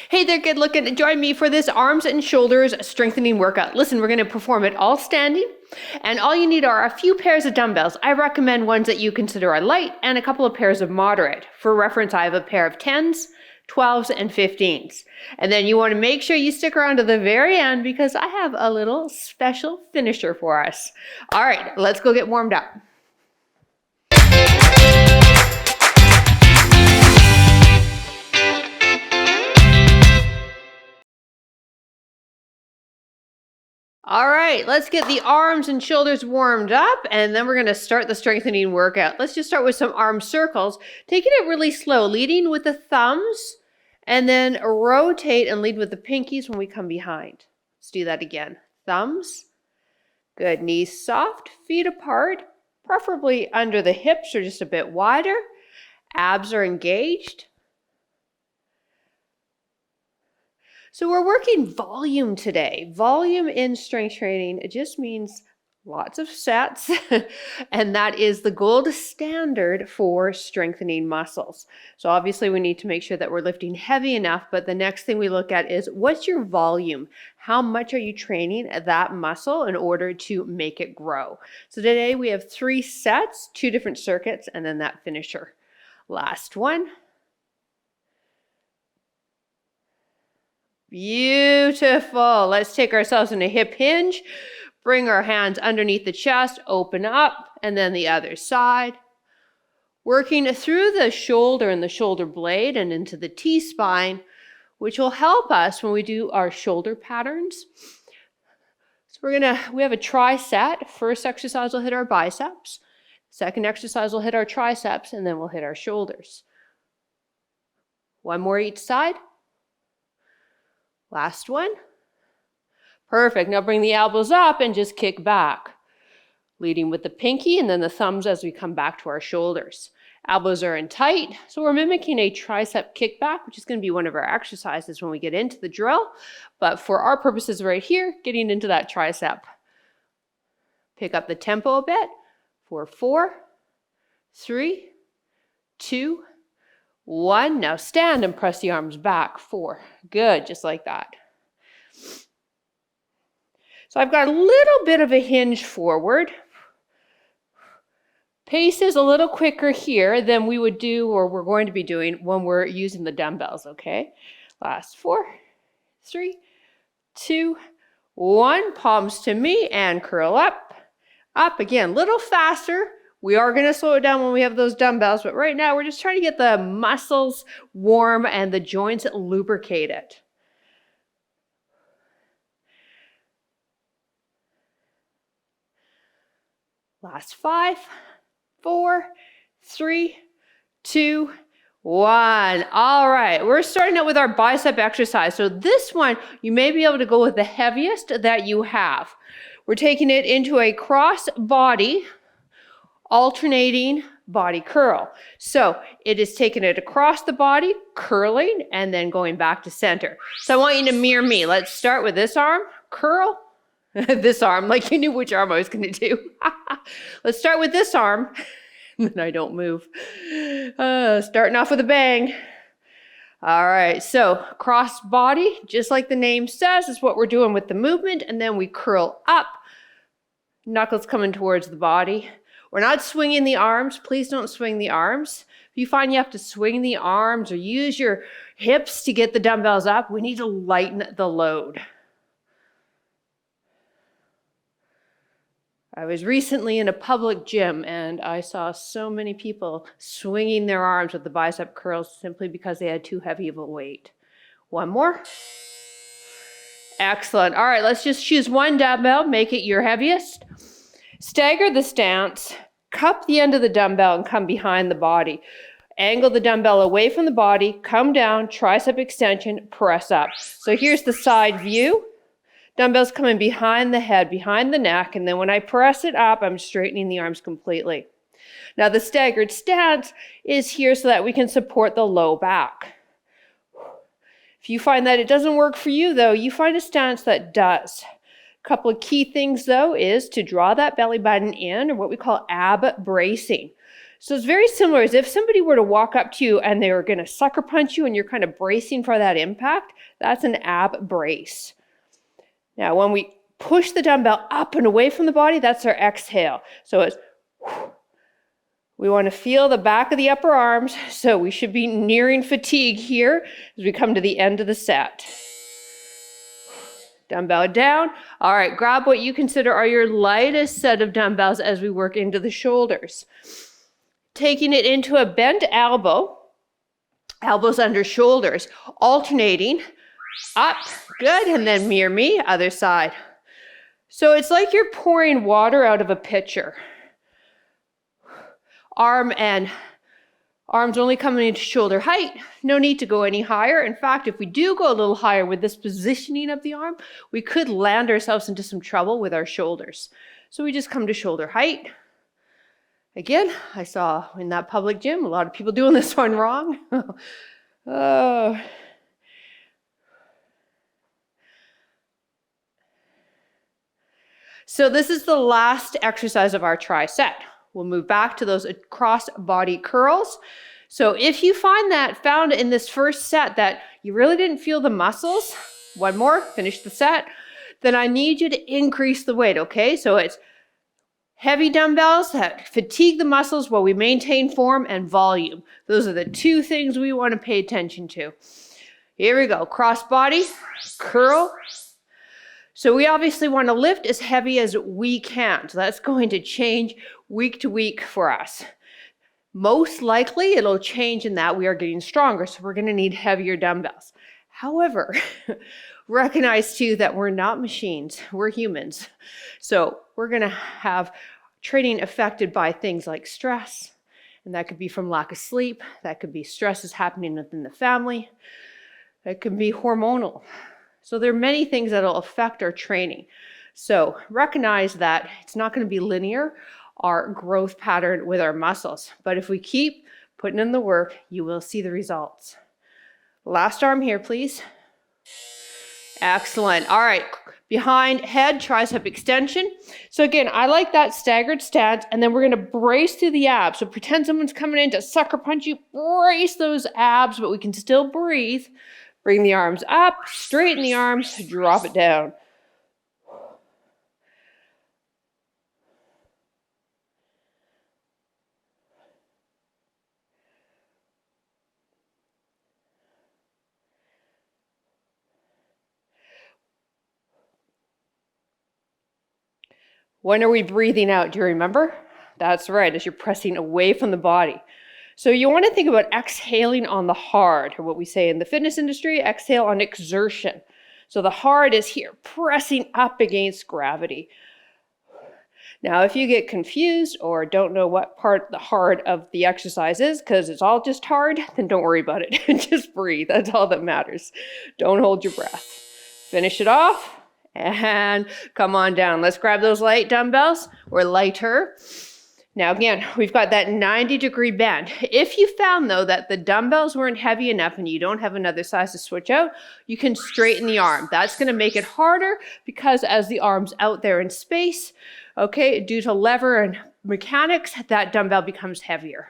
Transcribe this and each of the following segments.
Hey there, good looking. Join me for this arms and shoulders strengthening workout. Listen, we're going to perform it all standing, and all you need are a few pairs of dumbbells. I recommend ones that you consider are light and a couple of pairs of moderate. For reference, I have a pair of 10s, 12s, and 15s. And then you want to make sure you stick around to the very end because I have a little special finisher for us. All right, let's go get warmed up. All right, let's get the arms and shoulders warmed up, and then we're going to start the strengthening workout. Let's just start with some arm circles, taking it really slow, leading with the thumbs, and then rotate and lead with the pinkies when we come behind. Let's do that again. Thumbs. Good. Knees soft, feet apart, preferably under the hips or just a bit wider. Abs are engaged. So we're working volume today. Volume in strength training, it just means lots of sets, and that is the gold standard for strengthening muscles. So obviously we need to make sure that we're lifting heavy enough, but the next thing we look at is what's your volume? How much are you training that muscle in order to make it grow? So today we have 3 sets, 2 different circuits, and then that finisher. Last one. Beautiful. Let's take ourselves in a hip hinge, bring our hands underneath the chest, open up, and then the other side. Working through the shoulder and the shoulder blade and into the T-spine, which will help us when we do our shoulder patterns. So we have a tri-set. First exercise will hit our biceps. Second exercise will hit our triceps, and then we'll hit our shoulders. One more each side. Last one. Perfect. Now bring the elbows up and just kick back. Leading with the pinky and then the thumbs as we come back to our shoulders. Elbows are in tight, so we're mimicking a tricep kickback, which is going to be one of our exercises when we get into the drill. But for our purposes right here, getting into that tricep. Pick up the tempo a bit for 4, 3, 2, 1. Now stand and press the arms back. 4. Good, just like that. So I've got a little bit of a hinge forward. Pace is a little quicker here than we would do or we're going to be doing when we're using the dumbbells, okay? Last 4, 3, 2, 1. Palms to me and curl up. Up again, little faster. We are going to slow it down when we have those dumbbells, but right now we're just trying to get the muscles warm and the joints lubricated. Last 5, 4, 3, 2, 1. All right, we're starting out with our bicep exercise. So this one, you may be able to go with the heaviest that you have. We're taking it into a cross body, alternating body curl. So it is taking it across the body, curling, and then going back to center. So I want you to mirror me. Let's start with this arm, curl. This arm, like you knew which arm I was going to do. Let's start with this arm. Then I don't move. Starting off with a bang. All right, so cross body, just like the name says, is what we're doing with the movement. And then we curl up, knuckles coming towards the body. We're not swinging the arms. Please don't swing the arms. If you find you have to swing the arms or use your hips to get the dumbbells up, we need to lighten the load. I was recently in a public gym and I saw so many people swinging their arms with the bicep curls simply because they had too heavy of a weight. One more. Excellent. All right, let's just choose one dumbbell, make it your heaviest. Stagger the stance, cup the end of the dumbbell and come behind the body. Angle the dumbbell away from the body, come down, tricep extension, press up. So here's the side view. Dumbbells coming behind the head, behind the neck, and then when I press it up, I'm straightening the arms completely. Now the staggered stance is here so that we can support the low back. If you find that it doesn't work for you though, you find a stance that does. A couple of key things though is to draw that belly button in, or what we call ab bracing. So it's very similar as if somebody were to walk up to you and they were going to sucker punch you and you're kind of bracing for that impact. That's an ab brace. Now, when we push the dumbbell up and away from the body, that's our exhale. So it's, we want to feel the back of the upper arms. So we should be nearing fatigue here as we come to the end of the set. Dumbbell down. All right, grab what you consider are your lightest set of dumbbells as we work into the shoulders. Taking it into a bent elbow, elbows under shoulders, alternating up, good, and then mirror me, other side. So it's like you're pouring water out of a pitcher. Arms only coming into shoulder height. No need to go any higher. In fact, if we do go a little higher with this positioning of the arm, we could land ourselves into some trouble with our shoulders. So we just come to shoulder height. Again, I saw in that public gym, a lot of people doing this one wrong. So this is the last exercise of our tri set. We'll move back to those cross body curls. So if you found in this first set that you really didn't feel the muscles, one more, finish the set, then I need you to increase the weight, okay? So it's heavy dumbbells that fatigue the muscles while we maintain form and volume. Those are the two things we want to pay attention to. Here we go, cross body, curl. So we obviously want to lift as heavy as we can. So that's going to change week to week for us. Most likely it'll change in that we are getting stronger. So we're going to need heavier dumbbells. However, recognize too that we're not machines, we're humans. So we're going to have training affected by things like stress. And that could be from lack of sleep. That could be stresses happening within the family. That could be hormonal. So there are many things that will affect our training. So recognize that it's not going to be linear, our growth pattern with our muscles. But if we keep putting in the work, you will see the results. Last arm here, please. Excellent. All right. Behind head, tricep extension. So again, I like that staggered stance, and then we're going to brace through the abs. So pretend someone's coming in to sucker punch you, brace those abs, but we can still breathe. Bring the arms up, straighten the arms, drop it down. When are we breathing out? Do you remember? That's right, as you're pressing away from the body. So you want to think about exhaling on the hard, or what we say in the fitness industry, exhale on exertion. So the hard is here, pressing up against gravity. Now, if you get confused or don't know what part the hard of the exercise is, because it's all just hard, then don't worry about it. Just breathe. That's all that matters. Don't hold your breath. Finish it off. And come on down. Let's grab those light dumbbells or lighter. Now again, we've got that 90-degree bend. If you found though that the dumbbells weren't heavy enough and you don't have another size to switch out, you can straighten the arm. That's going to make it harder because as the arm's out there in space, okay, due to lever and mechanics, that dumbbell becomes heavier.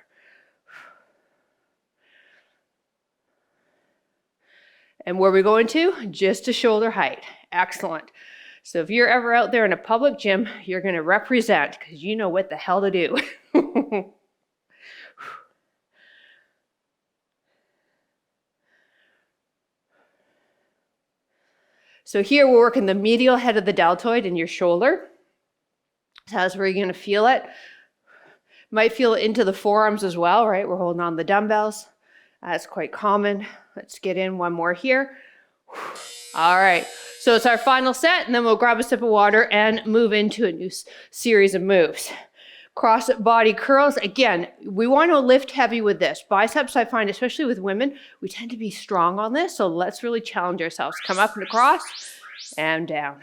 And where are we going to? Just to shoulder height. Excellent. So if you're ever out there in a public gym, you're going to represent because you know what the hell to do. So here we're working the medial head of the deltoid in your shoulder. So that's where you're going to feel it. Might feel it into the forearms as well, right? We're holding on the dumbbells. That's quite common. Let's get in one more here. All right. So it's our final set, and then we'll grab a sip of water and move into a new series of moves. Cross body curls. Again, we want to lift heavy with this. Biceps, I find, especially with women, we tend to be strong on this. So let's really challenge ourselves. Come up and across and down.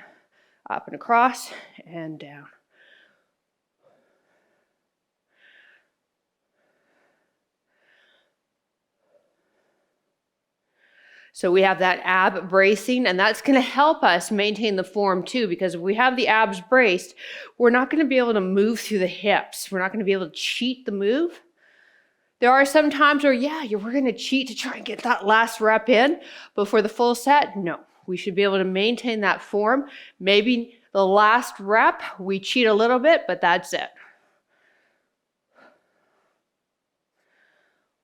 Up and across and down. So we have that ab bracing, and that's going to help us maintain the form too, because if we have the abs braced, we're not going to be able to move through the hips. We're not going to be able to cheat the move. There are some times where, yeah, we're going to cheat to try and get that last rep in, but for the full set, no. We should be able to maintain that form. Maybe the last rep, we cheat a little bit, but that's it.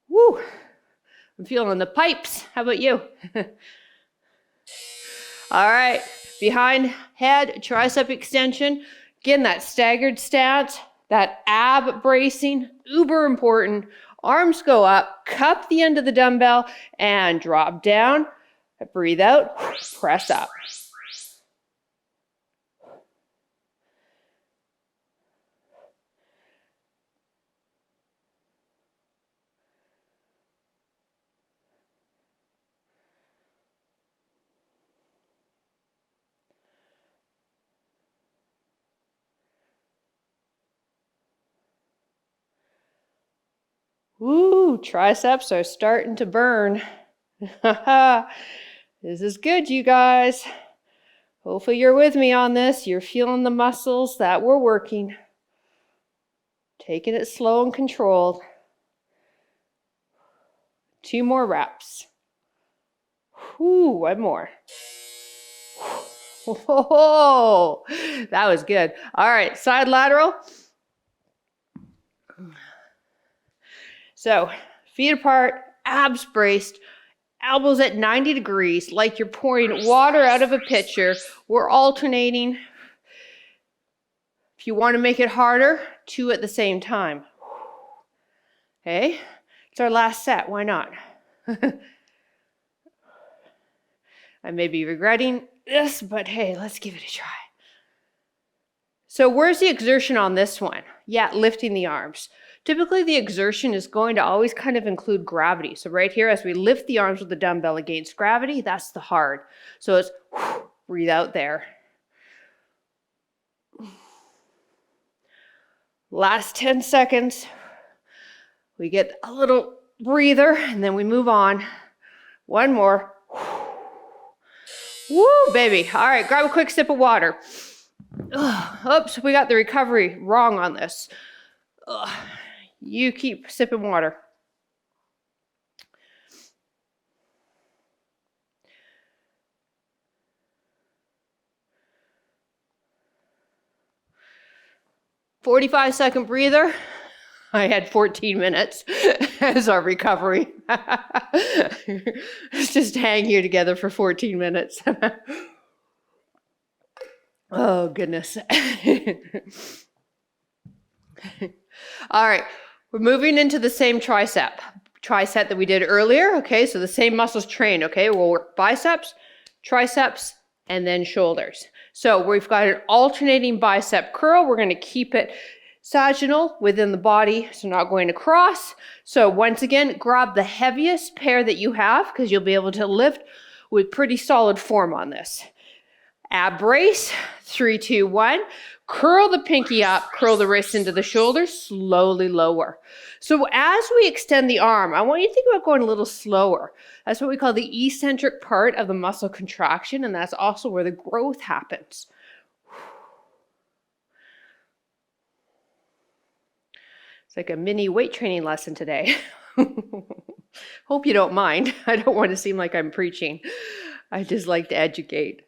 Woo! I'm feeling the pipes. How about you? All right, behind head, tricep extension. Again, that staggered stance, that ab bracing, uber important. Arms go up, cup the end of the dumbbell, and drop down. Breathe out, press up. Woo, triceps are starting to burn. This is good, you guys. Hopefully you're with me on this. You're feeling the muscles that we're working. Taking it slow and controlled. 2 more reps. Whew, 1 more. Whoa, that was good. All right, side lateral. So, feet apart, abs braced, elbows at 90 degrees, like you're pouring water out of a pitcher. We're alternating. If you want to make it harder, 2 at the same time. Okay, it's our last set. Why not? I may be regretting this, but hey, let's give it a try. So where's the exertion on this one? Yeah, lifting the arms. Typically, the exertion is going to always kind of include gravity. So right here, as we lift the arms with the dumbbell against gravity, that's the hard. So it's breathe out there. Last 10 seconds. We get a little breather, and then we move on. 1 more. Woo, baby. All right, grab a quick sip of water. Oops, we got the recovery wrong on this. You keep sipping water. "45-second breather." I had 14 minutes as our recovery. Let's just hang here together for 14 minutes. Oh, goodness. All right, we're moving into the same tricep that we did earlier. Okay, so the same muscles trained. Okay, we'll work biceps, triceps, and then shoulders. So we've got an alternating bicep curl. We're going to keep it sagittal within the body, so not going across. So once again, grab the heaviest pair that you have because you'll be able to lift with pretty solid form on this. Ab brace, 3, 2, 1. Curl the pinky up, curl the wrist into the shoulders, slowly lower. So as we extend the arm, I want you to think about going a little slower. That's what we call the eccentric part of the muscle contraction, and that's also where the growth happens. It's like a mini weight training lesson today. Hope you don't mind. I don't want to seem like I'm preaching. I just like to educate.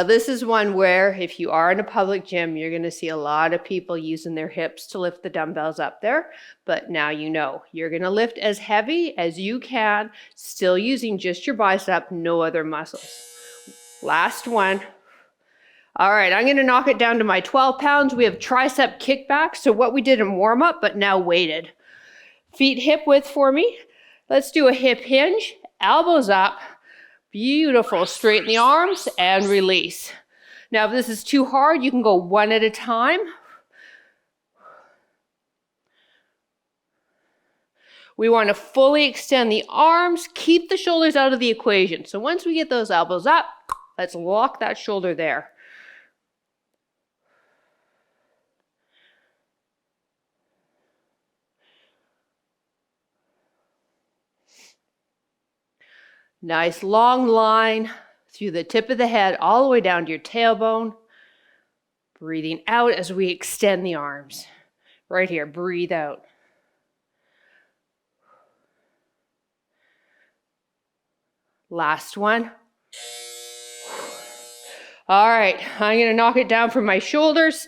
This is one where if you are in a public gym, you're going to see a lot of people using their hips to lift the dumbbells up there. But now you know, you're going to lift as heavy as you can, still using just your bicep, no other muscles. Last one. All right, I'm going to knock it down to my 12 pounds. We have tricep kickbacks. So what we did in warm up, but now weighted. Feet hip width for me. Let's do a hip hinge, elbows up. Beautiful. Straighten the arms and release. Now, if this is too hard, you can go 1 at a time. We want to fully extend the arms, keep the shoulders out of the equation. So once we get those elbows up, let's lock that shoulder there. Nice long line through the tip of the head all the way down to your tailbone. Breathing out as we extend the arms. Right here, breathe out. Last one. All right, I'm gonna knock it down from my shoulders.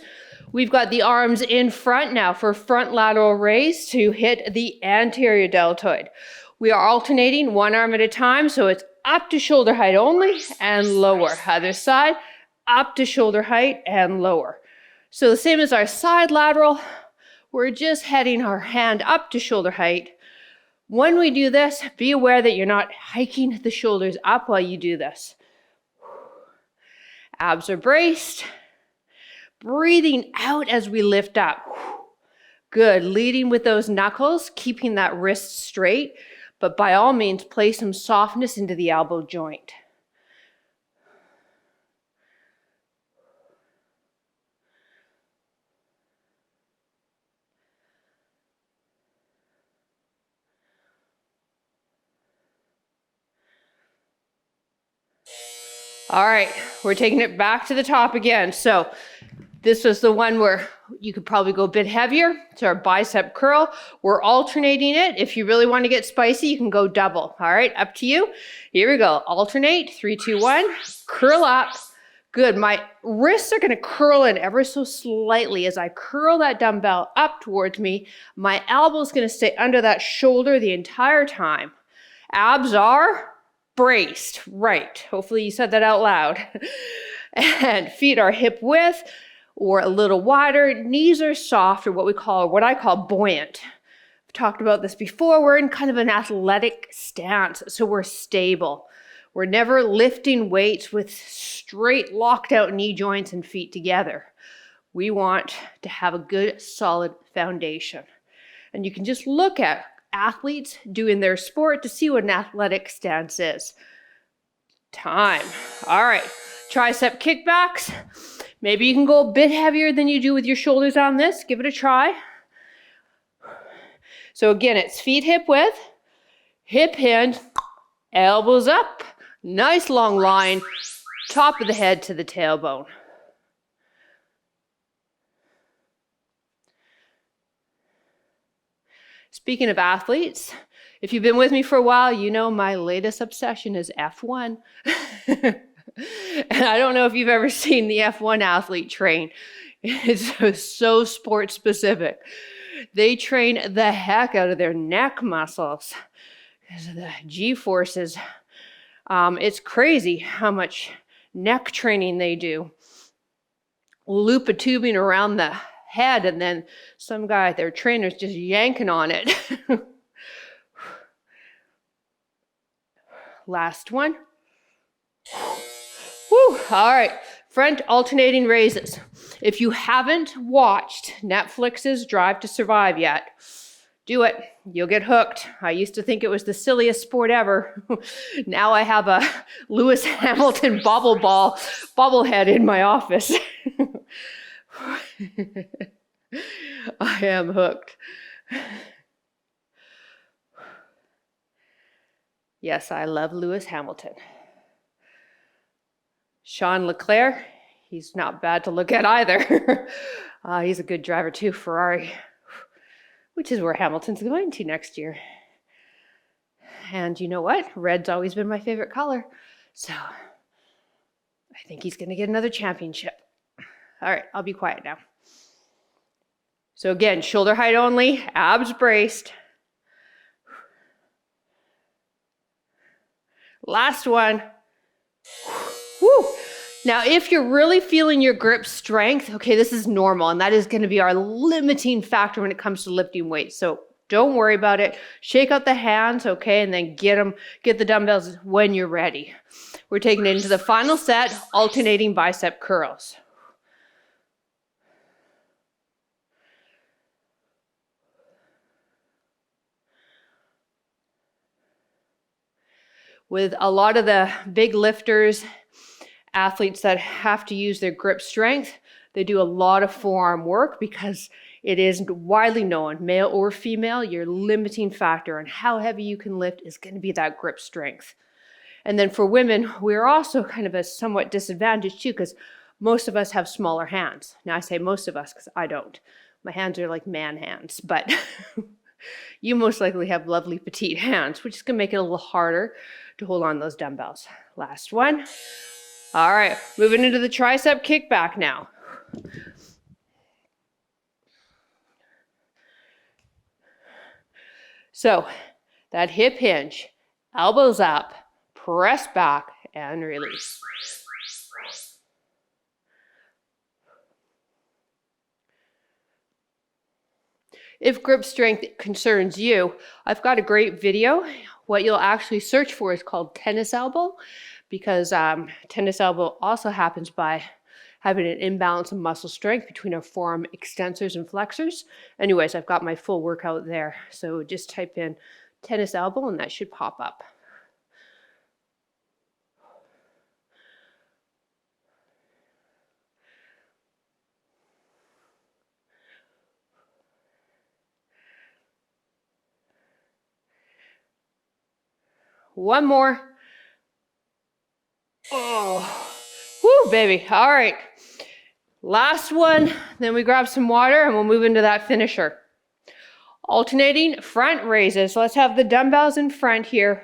We've got the arms in front now for front lateral raise to hit the anterior deltoid. We are alternating one arm at a time, so it's up to shoulder height only and lower. Other side, up to shoulder height and lower. So the same as our side lateral, we're just heading our hand up to shoulder height. When we do this, be aware that you're not hiking the shoulders up while you do this. Abs are braced. Breathing out as we lift up. Good, leading with those knuckles, keeping that wrist straight, but by all means, place some softness into the elbow joint. All right, we're taking it back to the top again. So this was the one where you could probably go a bit heavier. It's our bicep curl. We're alternating it. If you really want to get spicy, you can go double. All right, up to you. Here we go. Alternate, 3, 2, 1. Curl up. Good, my wrists are gonna curl in ever so slightly. As I curl that dumbbell up towards me, my elbow's gonna stay under that shoulder the entire time. Abs are braced, right. Hopefully you said that out loud. And feet are hip width or a little wider. Knees are soft, or what I call buoyant. I've talked about this before. We're in kind of an athletic stance, so we're stable. We're never lifting weights with straight locked out knee joints and feet together. We want to have a good solid foundation. And you can just look at athletes doing their sport to see what an athletic stance is. Time. All right, tricep kickbacks. Maybe you can go a bit heavier than you do with your shoulders on this. Give it a try. So again, it's feet hip width, hip hinge, elbows up, nice long line, top of the head to the tailbone. Speaking of athletes, if you've been with me for a while, you know my latest obsession is F1. And I don't know if you've ever seen the F1 athlete train. It's so sport specific. They train the heck out of their neck muscles because of the G-forces. It's crazy how much neck training they do. Loop of tubing around the head, and then some guy, their trainer's just yanking on it. Last one. Woo. All right, front alternating raises. If you haven't watched Netflix's Drive to Survive yet, do it. You'll get hooked. I used to think it was the silliest sport ever. Now I have a Lewis Hamilton bobblehead in my office. I am hooked. Yes, I love Lewis Hamilton. Sean Leclerc, he's not bad to look at either. He's a good driver too, Ferrari, which is where Hamilton's going to next year. And you know what? Red's always been my favorite color. So I think he's going to get another championship. All right, I'll be quiet now. So again, shoulder height only, abs braced. Last one. Woo. Now, if you're really feeling your grip strength, okay, this is normal, and that is going to be our limiting factor when it comes to lifting weights. So don't worry about it. Shake out the hands, okay, and then get the dumbbells when you're ready. We're taking it into the final set, alternating bicep curls. With a lot of the big lifters, athletes that have to use their grip strength, they do a lot of forearm work because it is widely known, male or female, your limiting factor on how heavy you can lift is going to be that grip strength. And then for women, we're also kind of a somewhat disadvantage too, because most of us have smaller hands. Now I say most of us because I don't. My hands are like man hands, but you most likely have lovely petite hands, which is going to make it a little harder to hold on those dumbbells. Last one. All right, moving into the tricep kickback now. So that hip hinge, elbows up, press back, and release. If grip strength concerns you, I've got a great video. What you'll actually search for is called tennis elbow, because tennis elbow also happens by having an imbalance of muscle strength between our forearm extensors and flexors. Anyways, I've got my full workout there. So just type in tennis elbow and that should pop up. One more. Oh, woo, baby. All right. Last one. Then we grab some water and we'll move into that finisher. Alternating front raises. Let's have the dumbbells in front here.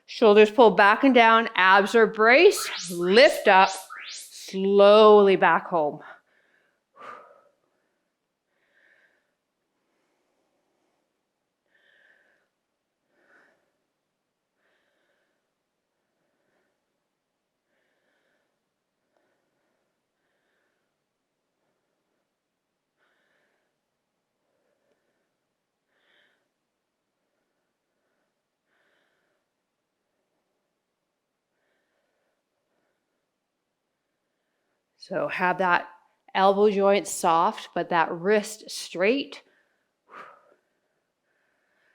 Shoulders pull back and down. Abs are braced. Lift up. Slowly back home. So have that elbow joint soft, but that wrist straight.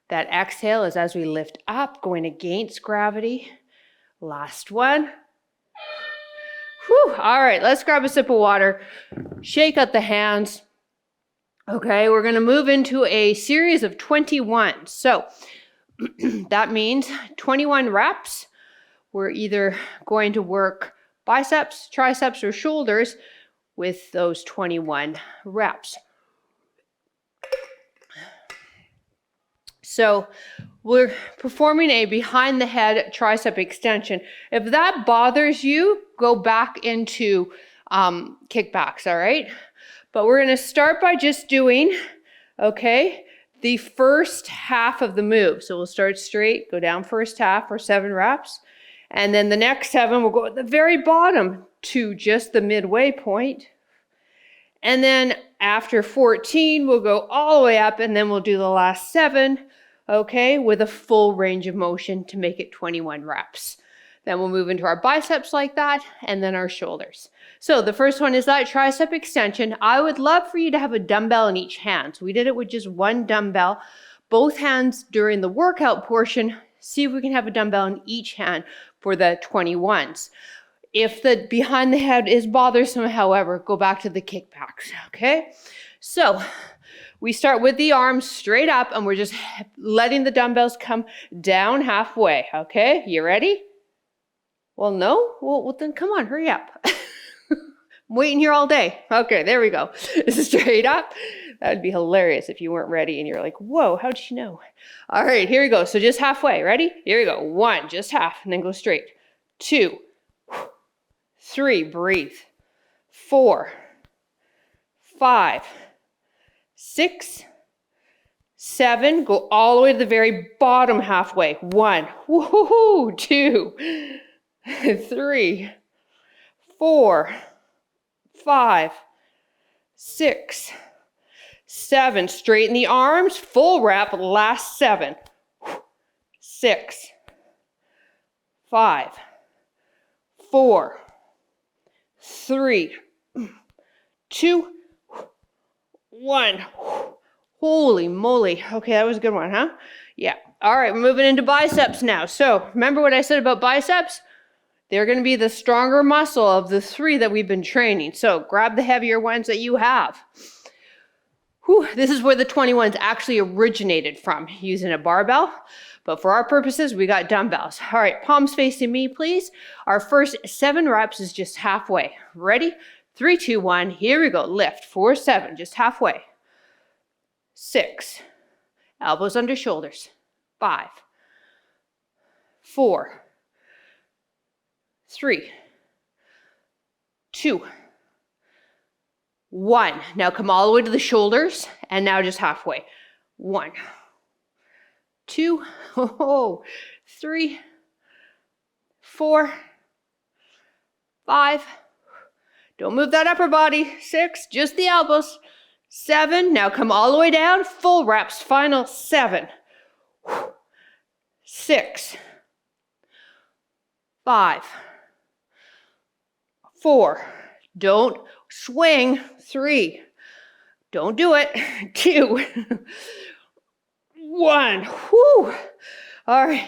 That exhale is as we lift up, going against gravity. Last one. Whew. All right, let's grab a sip of water. Shake out the hands. Okay, we're gonna move into a series of 21. So that means 21 reps. We're either going to work biceps, triceps, or shoulders with those 21 reps. So we're performing a behind the head tricep extension. If that bothers you, go back into kickbacks, all right? But we're gonna start by just doing, okay, the first half of the move. So we'll start straight, go down first half for 7 reps. And then the next 7, we'll go at the very bottom to just the midway point. And then after 14, we'll go all the way up and then we'll do the last 7, okay, with a full range of motion to make it 21 reps. Then we'll move into our biceps like that and then our shoulders. So the first one is that tricep extension. I would love for you to have a dumbbell in each hand. So we did it with just one dumbbell, both hands during the workout portion. See if we can have a dumbbell in each hand for the 21s. If the behind the head is bothersome, however, go back to the kickbacks, okay? So we start with the arms straight up and we're just letting the dumbbells come down halfway, okay? You ready? Well, no? Well then come on, hurry up. I'm waiting here all day. Okay, there we go. Straight up. That would be hilarious if you weren't ready and you're like, whoa, how'd she know? All right, here we go. So just halfway. Ready? Here we go. 1, just half, and then go straight. 2, 3, breathe. 4, 5, 6, 7, go all the way to the very bottom halfway. 1, woohoo, 2, 3, 4, 5, 6, 7, straighten the arms, full rep, last 7, 6, 5, 4, 3, 2, 1. Holy moly. Okay, that was a good one, huh? Yeah. All right, we're moving into biceps now. So remember what I said about biceps? They're going to be the stronger muscle of the 3 that we've been training. So grab the heavier ones that you have. Whew, this is where the 21s actually originated from, using a barbell. But for our purposes, we got dumbbells. All right, palms facing me, please. Our first 7 reps is just halfway. Ready? 3, 2, 1. Here we go. Lift for 7, just halfway. 6. Elbows under shoulders. 5, 4, 3, 2, 1. Now come all the way to the shoulders, and now just halfway. 1, 2, 3, 4, 5. Don't move that upper body. 6, just the elbows. 7, now come all the way down, full reps, final 7, 6, 5, 4, don't swing, 3, don't do it, 2, 1, whew. All right,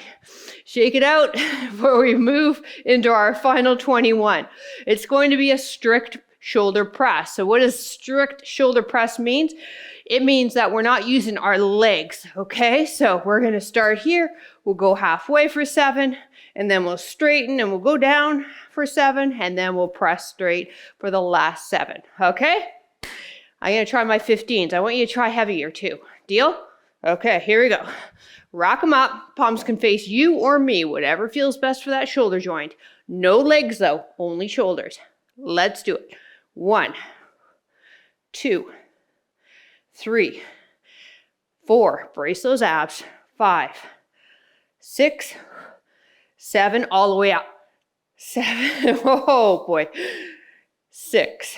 shake it out before we move into our final 21. It's going to be a strict shoulder press. So what does strict shoulder press mean? It means that we're not using our legs, okay? So we're gonna start here, we'll go halfway for 7, and then we'll straighten and we'll go down for 7, and then we'll press straight for the last 7, okay? I'm gonna try my 15s. I want you to try heavier too. Deal? Okay, here we go. Rock them up, palms can face you or me, whatever feels best for that shoulder joint. No legs though, only shoulders. Let's do it. 1, 2, 3, 4, brace those abs, 5, 6, 7, all the way up, 7, oh boy, 6,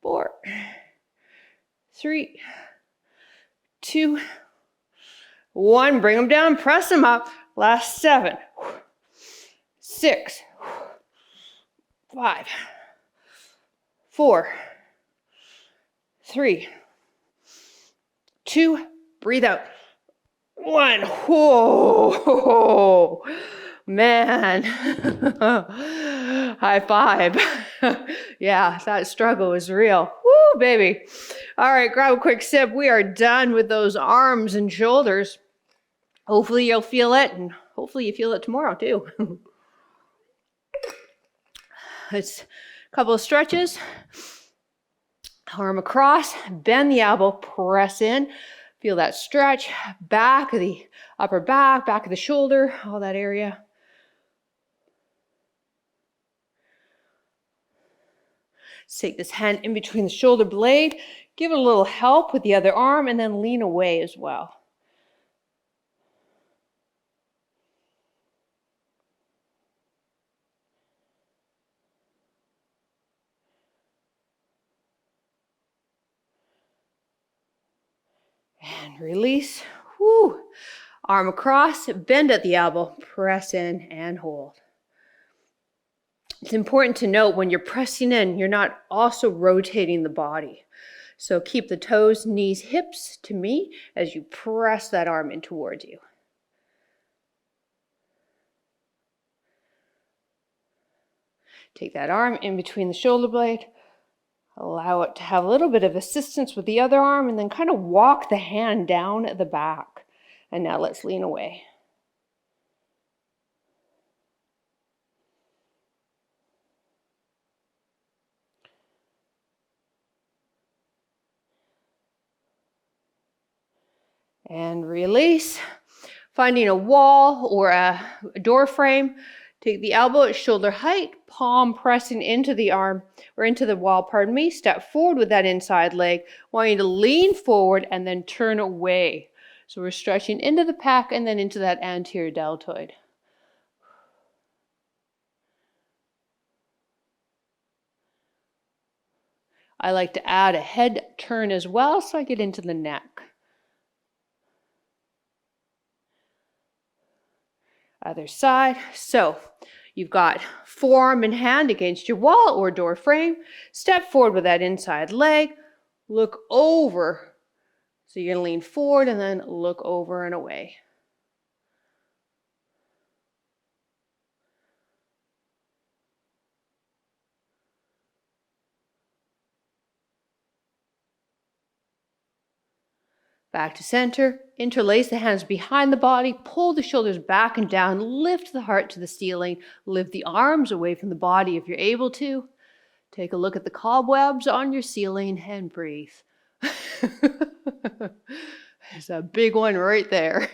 4, 3, 2, 1, bring them down, press them up, last 7, 6, 5, 4, 3, 2, breathe out, 1, whoa, man, high five. Yeah, that struggle is real. Woo, baby. All right, grab a quick sip. We are done with those arms and shoulders. Hopefully you'll feel it, and hopefully you feel it tomorrow too. It's a couple of stretches. Arm across, bend the elbow, press in. Feel that stretch, back of the upper back of the shoulder, all that area. Let's take this hand in between the shoulder blade, give it a little help with the other arm, and then lean away as well. And release. Woo. Arm across, bend at the elbow, press in and hold. It's important to note when you're pressing in, you're not also rotating the body. So keep the toes, knees, hips to me as you press that arm in towards you. Take that arm in between the shoulder blade. Allow it to have a little bit of assistance with the other arm, and then kind of walk the hand down at the back. And now let's lean away. And release. Finding a wall or a door frame. Take the elbow at shoulder height, palm pressing into the arm, or into the wall, pardon me. Step forward with that inside leg. Want you to lean forward and then turn away. So we're stretching into the pec and then into that anterior deltoid. I like to add a head turn as well, so I get into the neck. Other side. So you've got forearm and hand against your wall or door frame. Step forward with that inside leg. Look over. So you're going to lean forward and then look over and away. Back to center. Interlace the hands behind the body. Pull the shoulders back and down. Lift the heart to the ceiling. Lift the arms away from the body if you're able to. Take a look at the cobwebs on your ceiling and breathe. There's a big one right there.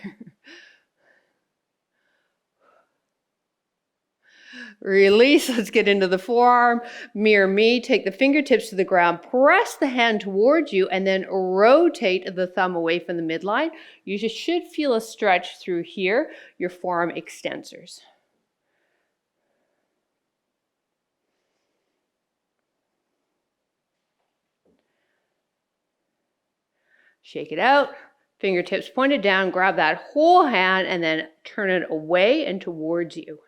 Release. Let's get into the forearm. Mirror me. Take the fingertips to the ground. Press the hand towards you and then rotate the thumb away from the midline. You just should feel a stretch through here, your forearm extensors. Shake it out. Fingertips pointed down. Grab that whole hand and then turn it away and towards you.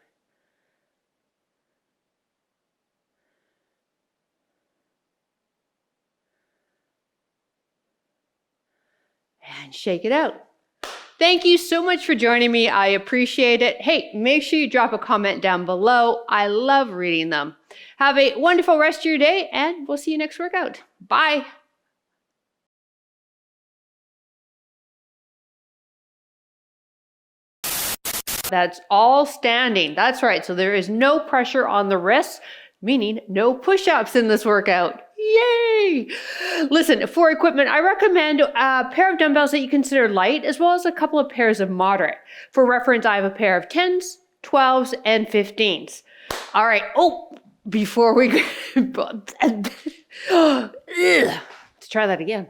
And shake it out. Thank you so much for joining me. I appreciate it. Hey, make sure you drop a comment down below. I love reading them. Have a wonderful rest of your day, and we'll see you next workout. Bye. That's all standing. That's right. So there is no pressure on the wrists, meaning no push-ups in this workout. Yay! Listen, for equipment, I recommend a pair of dumbbells that you consider light, as well as a couple of pairs of moderate. For reference, I have a pair of 10s, 12s, and 15s. All right. Oh, before we let's try that again.